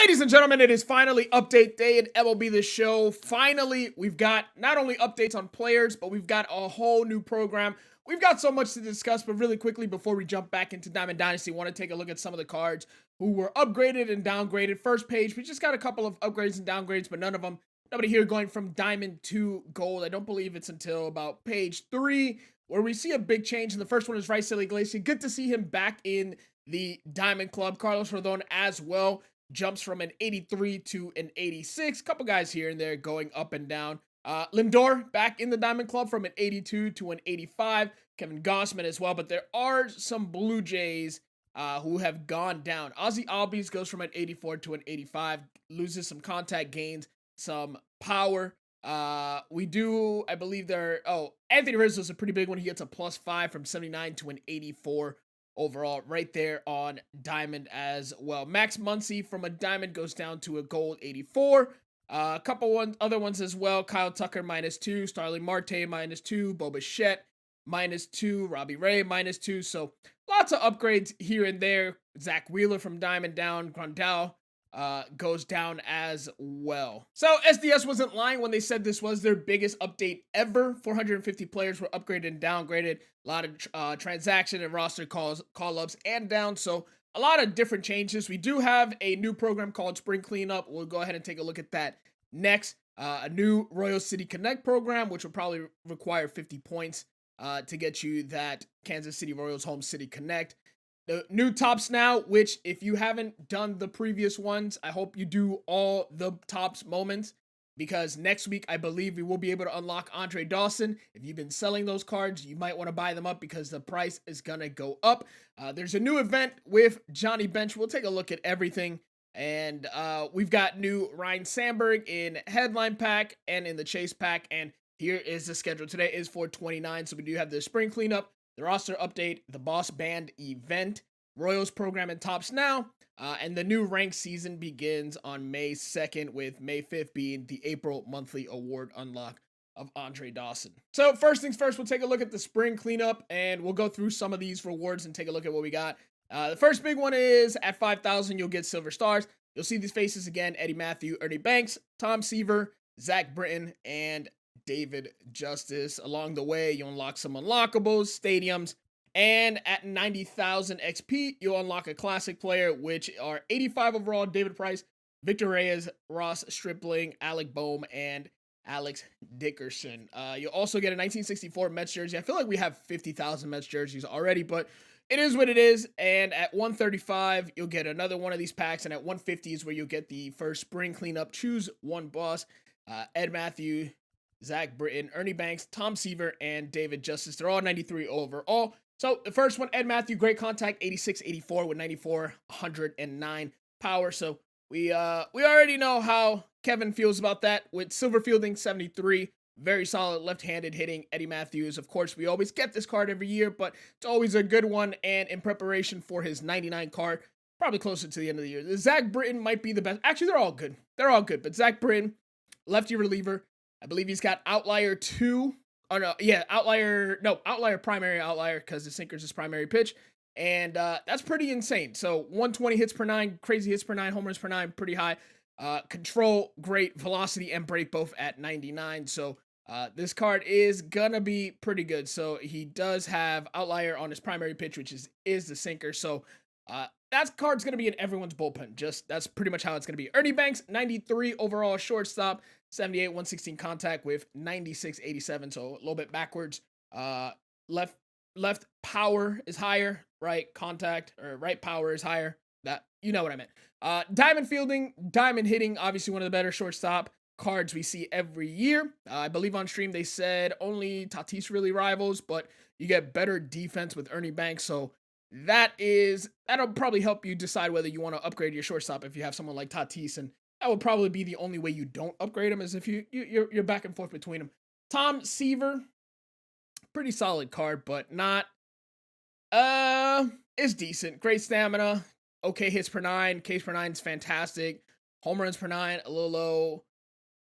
Ladies and gentlemen, it is finally update day in MLB The Show. Finally, we've got not only updates on players, but we've got a whole new program. We've got so much to discuss, but really quickly before we jump back into Diamond Dynasty, I want to take a look at some of the cards who were upgraded and downgraded. First page, we just got a couple of upgrades and downgrades, but nobody here going from Diamond to Gold. I don't believe it's until about page 3 where we see a big change. And the first one is Raisel Iglesias. Good to see him back in the Diamond Club. Carlos Rodon as well. Jumps from an 83 to an 86. Couple guys here and there going up and down. Lindor back in the Diamond Club from an 82 to an 85. Kevin Gausman as well. But there are some Blue Jays who have gone down. Ozzie Albies goes from an 84 to an 85. Loses some contact gains, some power. We do, I believe Anthony Rizzo's a pretty big one. He gets a +5 from 79 to an 84. Overall, right there on Diamond as well. Max Muncy from a Diamond goes down to a Gold 84. A couple other ones as well. Kyle Tucker -2. Starling Marte -2. Bo Bichette -2. Robbie Ray -2. So lots of upgrades here and there. Zach Wheeler from Diamond down. Grandal goes down as well. So SDS wasn't lying when they said this was their biggest update ever. 450 players were upgraded and downgraded. A lot of transaction and roster call-ups and down. So a lot of different changes. We do have a new program called Spring Cleanup. We'll go ahead and take a look at that next. A new Royal City Connect program, which will probably require 50 points to get you that Kansas City Royals Home City Connect. The new Tops now, which if you haven't done the previous ones, I hope you do all the Tops moments, because next week I believe we will be able to unlock Andre Dawson. If you've been selling those cards, you might want to buy them up because the price is gonna go up. There's a new event with Johnny Bench. We'll take a look at everything, and we've got new Ryne Sandberg in Headline Pack and in the Chase Pack, and here is the schedule. Today is 4/29, so we do have the Spring Cleanup, the roster update, the Boss Band event, Royals program and Tops now, and the new ranked season begins on May 2nd, with May 5th being the April monthly award unlock of Andre Dawson. So first things first, we'll take a look at the Spring Cleanup, and we'll go through some of these rewards and take a look at what we got. The first big one is at 5,000, you'll get Silver Stars. You'll see these faces again: Eddie Matthew, Ernie Banks, Tom Seaver, Zach Britton, and David Justice. Along the way, you unlock some unlockables, stadiums, and at 90,000 XP, you'll unlock a classic player, which are 85 overall, David Price, Victor Reyes, Ross Stripling, Alec Boehm, and Alex Dickerson. You'll also get a 1964 Mets jersey. I feel like we have 50,000 Mets jerseys already, but it is what it is. And at 135, you'll get another one of these packs, and at 150 is where you'll get the first Spring Cleanup Choose One Boss, Ed Matthew, Zach Britton, Ernie Banks, Tom Seaver, and David Justice. They're all 93 overall. So the first one, Ed Matthew, great contact, 86-84 with 94, 109 power. So we already know how Kevin feels about that. With silver fielding, 73, very solid left-handed hitting. Eddie Matthews, of course, we always get this card every year, but it's always a good one. And in preparation for his 99 card, probably closer to the end of the year. The Zach Britton might be the best. Actually, they're all good. They're all good. But Zach Britton, lefty reliever. I believe he's got Outlier 2. Oh, no. Yeah, Outlier, primary outlier, because the sinker's his primary pitch. And that's pretty insane. So 120 hits per 9, crazy hits per 9, home runs per 9, pretty high. Control, great. Velocity and break both at 99. So this card is going to be pretty good. So he does have Outlier on his primary pitch, which is the sinker. So that card's going to be in everyone's bullpen. That's pretty much how it's going to be. Ernie Banks, 93 overall shortstop, 78, 116 contact with 96, 87. So a little bit backwards. Left power is higher, right contact or right power is higher. That, you know what I meant. Diamond fielding, diamond hitting, obviously one of the better shortstop cards we see every year. I believe on stream they said only Tatis really rivals, but you get better defense with Ernie Banks. So that'll probably help you decide whether you want to upgrade your shortstop if you have someone like Tatis, and that would probably be the only way you don't upgrade him, is if you're back and forth between them. Tom Seaver, pretty solid card, but not is decent. Great stamina, okay hits per 9, Ks per 9 is fantastic. Home runs per 9 a little low.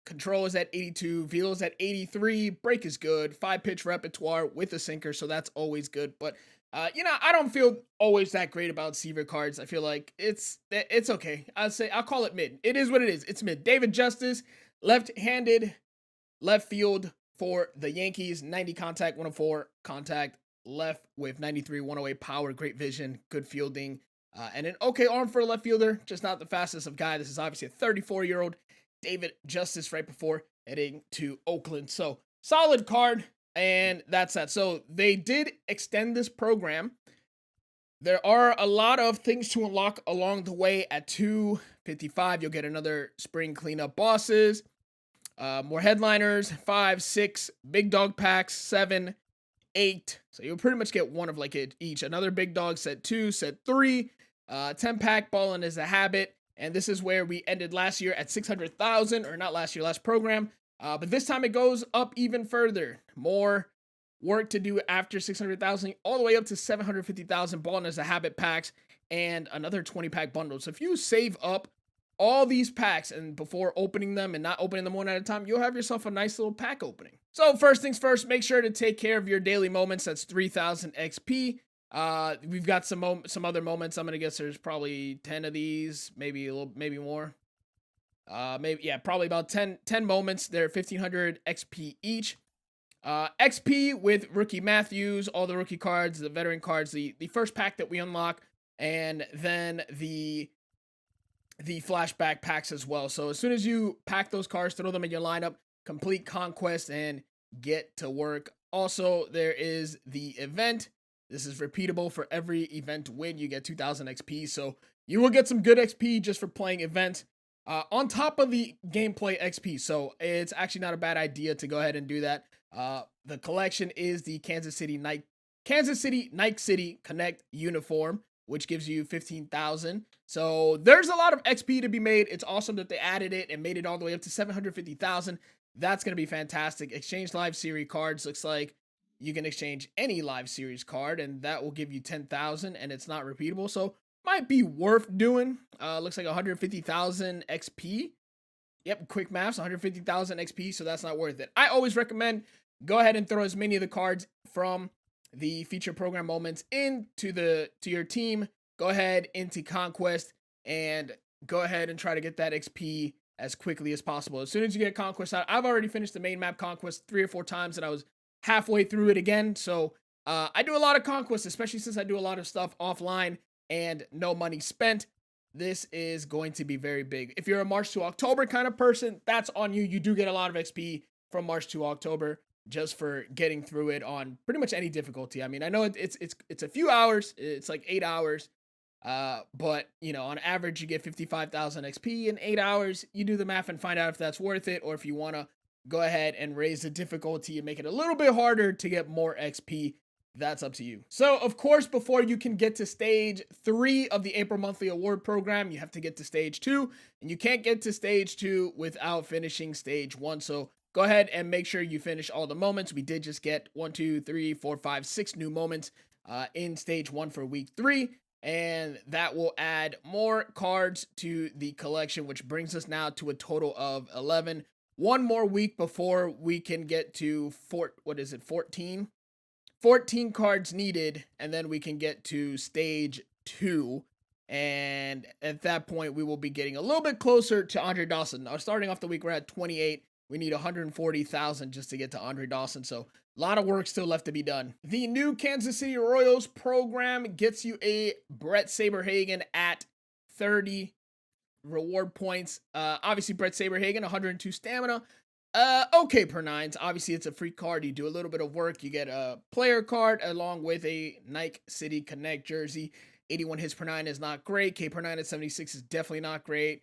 Control is at 82, velo is at 83, break is good, 5-pitch repertoire with a sinker, so that's always good. But I don't feel always that great about SEAVER cards. I feel like it's okay. I'll call it mid. It is what it is. It's mid. David Justice, left-handed, left field for the Yankees. 90 contact, 104 contact, left with 93, 108 power, great vision, good fielding, and an okay arm for a left fielder. Just not the fastest of guy. This is obviously a 34-year-old David Justice right before heading to Oakland. So solid card. And that's that. So they did extend this program. There are a lot of things to unlock along the way. At 255, you'll get another spring cleanup bosses, more headliners, 5, 6 big dog packs, 7, 8. So you'll pretty much get one of like each. Another big dog set 2, set 3, 10 pack ballin' is a habit. And this is where we ended last year at 600,000, or not last year, last program. But this time it goes up even further. More work to do after 600,000, all the way up to 750,000 ballin' as a habit packs and another 20 pack bundle. So if you save up all these packs and before opening them and not opening them one at a time, you'll have yourself a nice little pack opening. So first things first, make sure to take care of your daily moments. That's 3,000 XP. We've got some other moments. I'm gonna guess there's probably 10 of these, maybe more. Probably about 10 moments. They're 1,500 XP each. XP with Rookie Matthews, all the rookie cards, the veteran cards, the first pack that we unlock, and then the flashback packs as well. So as soon as you pack those cards, throw them in your lineup, complete conquest, and get to work. Also, there is the event. This is repeatable for every event win. You get 2,000 XP, so you will get some good XP just for playing events. On top of the gameplay XP, so it's actually not a bad idea to go ahead and do that. The collection is the Kansas City Nike City Connect uniform, which gives you 15,000. So there's a lot of XP to be made. It's awesome that they added it and made it all the way up to 750,000. That's going to be fantastic. Exchange live series cards. Looks like you can exchange any live series card, and that will give you 10,000, and it's not repeatable. So might be worth doing. Looks like 150,000 XP. Yep, quick maths, 150,000 XP, so that's not worth it. I always recommend go ahead and throw as many of the cards from the feature program moments to your team. Go ahead into Conquest and go ahead and try to get that XP as quickly as possible. As soon as you get Conquest out, I've already finished the main map Conquest 3 or 4 times, and I was halfway through it again. So I do a lot of Conquest, especially since I do a lot of stuff offline and no money spent. This is going to be very big. If you're a March to October kind of person, that's on you. You do get a lot of XP from March to October just for getting through it on pretty much any difficulty. I mean, I know it's a few hours. It's like 8 hours. But you know, on average, you get 55,000 XP in 8 hours. You do the math and find out if that's worth it, or if you want to go ahead and raise the difficulty and make it a little bit harder to get more XP. That's up to you. So, of course, before you can get to stage 3 of the April monthly award program, you have to get to stage 2, and you can't get to stage 2 without finishing stage 1. So go ahead and make sure you finish all the moments. We did just get 1, 2, 3, 4, 5, 6 new moments in stage 1 for week 3, and that will add more cards to the collection, which brings us now to a total of 11. One more week before we can get to 14? 14 cards needed, and then we can get to stage 2. And at that point, we will be getting a little bit closer to Andre Dawson. Now, starting off the week, we're at 28. We need 140,000 just to get to Andre Dawson. So a lot of work still left to be done. The new Kansas City Royals program gets you a Brett Saberhagen at 30 reward points. Obviously, Brett Saberhagen, 102 stamina. Okay per nines. Obviously, it's a free card. You do a little bit of work. You get a player card along with a Nike City Connect jersey. 81 hits per 9 is not great. K per 9 at 76 is definitely not great.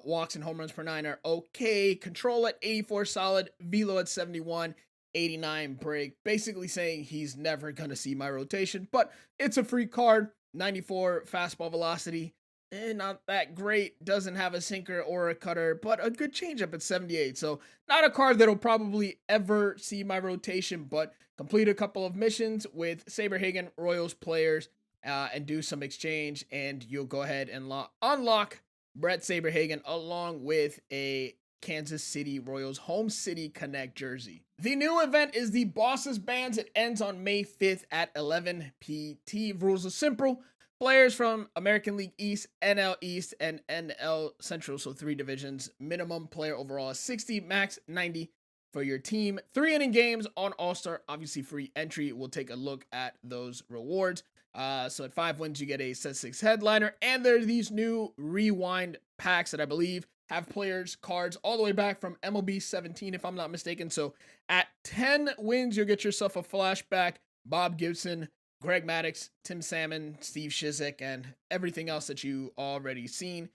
Walks and home runs per 9 are okay. Control at 84 solid. Velo at 71. 89 break. Basically saying he's never going to see my rotation, but it's a free card. 94 fastball velocity. Not that great. Doesn't have a sinker or a cutter, but a good changeup at 78. So not a card that'll probably ever see my rotation, but complete a couple of missions with Saberhagen Royals players and do some exchange, and you'll go ahead and unlock Brett Saberhagen along with a Kansas City Royals Home City Connect jersey. The new event is the Bosses Bands. It ends on May 5th at 11 PT. Rules are simple. Players from American League East, NL East, and NL Central, so 3 divisions. Minimum player overall is 60, max 90 for your team. 3-inning games on All-Star, obviously free entry. We'll take a look at those rewards. So at 5 wins, you get a set 6 headliner, and there's these new rewind packs that I believe have players cards all the way back from MLB 17, if I'm not mistaken. So at 10 wins, you'll get yourself a flashback Bob Gibson, Greg Maddux, Tim Salmon, Steve Shizik, and everything else that you already seen.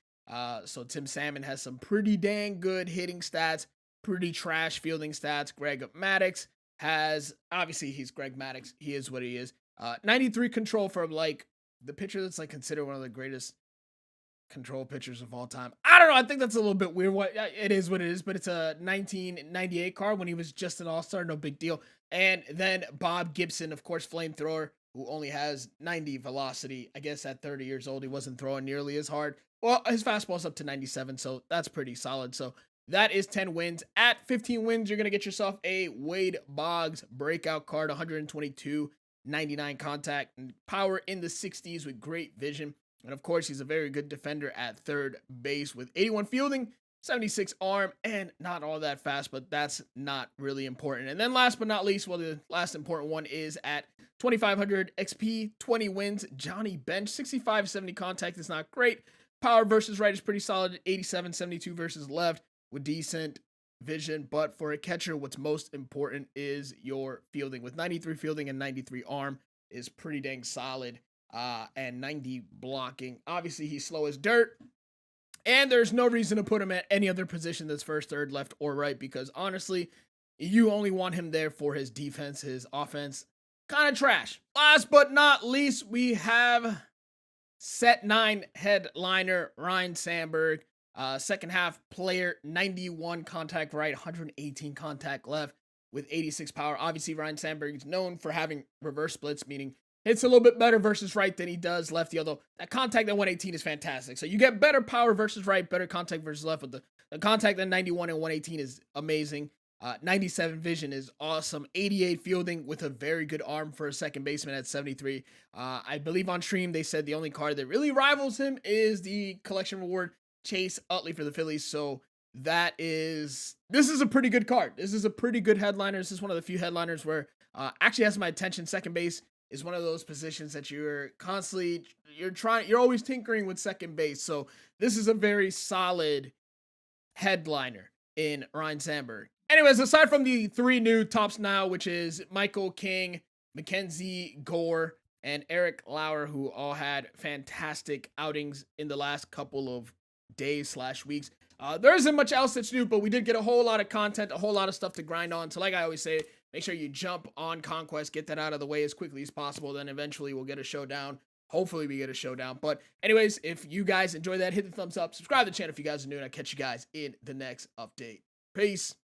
So Tim Salmon has some pretty dang good hitting stats, pretty trash fielding stats. Greg Maddux has, obviously he's Greg Maddux. He is what he is. 93 control from like the pitcher that's like considered one of the greatest control pitchers of all time. I don't know. I think that's a little bit weird. What it is, but it's a 1998 card when he was just an all-star. No big deal. And then Bob Gibson, of course, flamethrower, who only has 90 velocity. I guess at 30 years old, he wasn't throwing nearly as hard. Well, his fastball's up to 97, so that's pretty solid. So that is 10 wins. At 15 wins, you're going to get yourself a Wade Boggs breakout card, 122, 99 contact, and power in the 60s with great vision. And of course, he's a very good defender at third base with 81 fielding, 76 arm, and not all that fast, but that's not really important. And then last but not least, well, the last important one is at 2,500 XP, 20 wins, Johnny Bench, 65, 70 contact is not great. Power versus right is pretty solid, 87, 72 versus left with decent vision. But for a catcher, what's most important is your fielding. With 93 fielding and 93 arm is pretty dang solid. And 90 blocking. Obviously, he's slow as dirt. And there's no reason to put him at any other position that's first, third, left, or right, because honestly, you only want him there for his defense. His offense, kind of trash. Last but not least, we have set 9 headliner Ryne Sandberg. Second half player, 91 contact right, 118 contact left with 86 power. Obviously, Ryne Sandberg is known for having reverse splits, meaning hits a little bit better versus right than he does lefty, although that contact at 118 is fantastic. So you get better power versus right, better contact versus left, but the contact at 91 and 118 is amazing. 97 vision is awesome. 88 fielding with a very good arm for a second baseman at 73. I believe on stream they said the only card that really rivals him is the collection reward Chase Utley for the Phillies. So this is a pretty good card. This is a pretty good headliner. This is one of the few headliners where actually has my attention. Second base is one of those positions that you're always tinkering with second base. So this is a very solid headliner in Ryne Sandberg. Anyways, aside from the 3 new tops now, which is Michael King, Mackenzie Gore, and Eric Lauer, who all had fantastic outings in the last couple of days / weeks. There isn't much else that's new, but we did get a whole lot of content, a whole lot of stuff to grind on. So like I always say, make sure you jump on Conquest, get that out of the way as quickly as possible. Then eventually we'll get a showdown. Hopefully we get a showdown. But anyways, if you guys enjoy that, hit the thumbs up, subscribe to the channel if you guys are new, and I'll catch you guys in the next update. Peace.